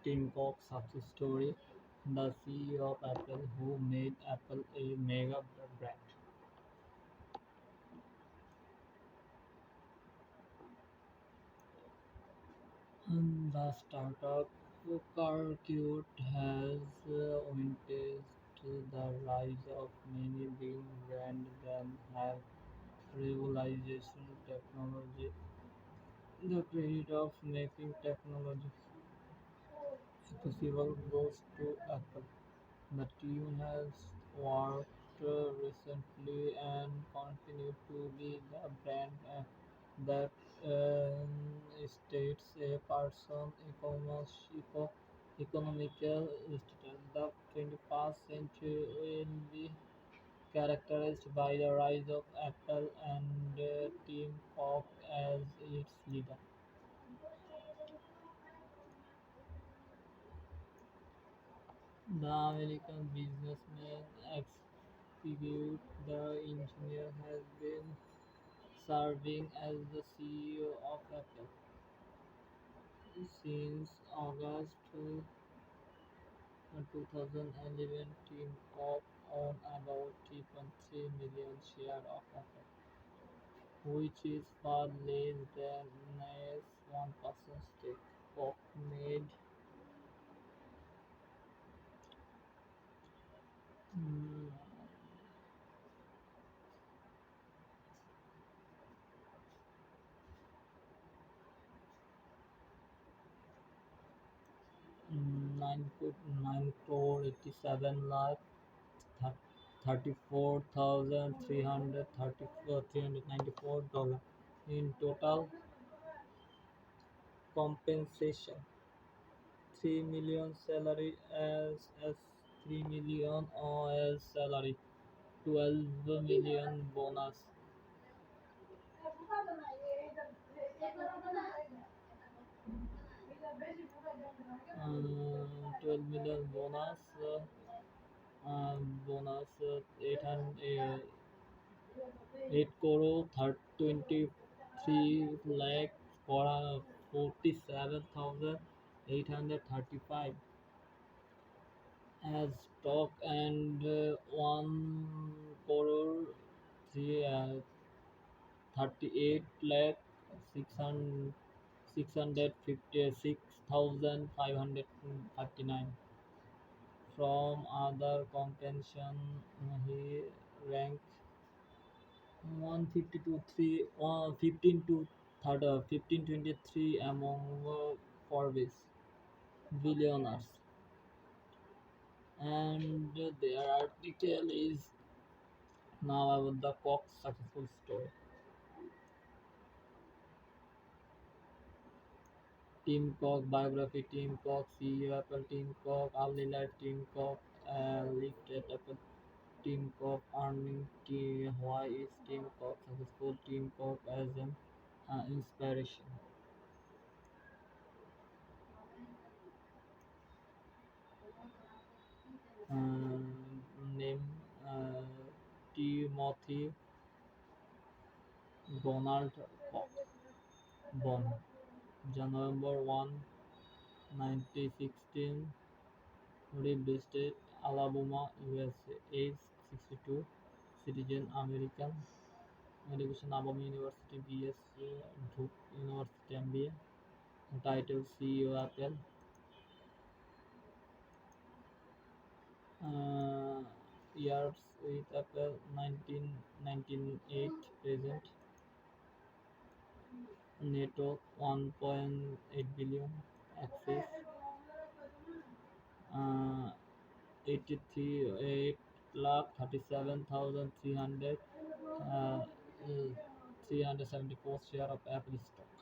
Tim Cook success story, the CEO of Apple who made Apple a mega brand. The startup circuit has witnessed the rise of many big brands that have revolutionized technology. The credit of making technology accessible goes to Apple. The team has worked recently and continue to be the brand that states a person economical status. The 21st century will be characterized by the rise of Apple and Tim Cook as its leader. The American businessman execute the engineer has been serving as the CEO of Apple since August 2011. Tim Cook owned about 3.3 million shares of Apple, which is far less than a 1% stake. Cook made mm, 9 crore 87 lakh 34,394 dollars in total compensation. 3 million salary as 3 million as salary, 12 million bonus, 12 million bonus, 800, 8 crore 23 lakh for 47,835 as stock and 1 crore 3 38 lakh 600 656,559 from other compensation. He ranked 152 3 15 to third 1523 among Forbes billionaires, and their article is now about the Cox successful story. Tim Cook biography. Tim Cook CEO Apple. Tim Cook early life. Tim Cook lived at Apple. Tim Cook earning. Why is Tim Cook successful? Tim Cook as an inspiration. Name uh, Timothy Donald Cook. Born November 1, 1916. Reed State, Alabama, USA. Age 62. Citizen American. Education Alabama University, BS, Duke University, MBA. Title CEO Apple. Uh, Years with Apple 1998 present. Network 1.8 billion. Access 83 8 lakh 37,300 uh, 374 share of Apple stock.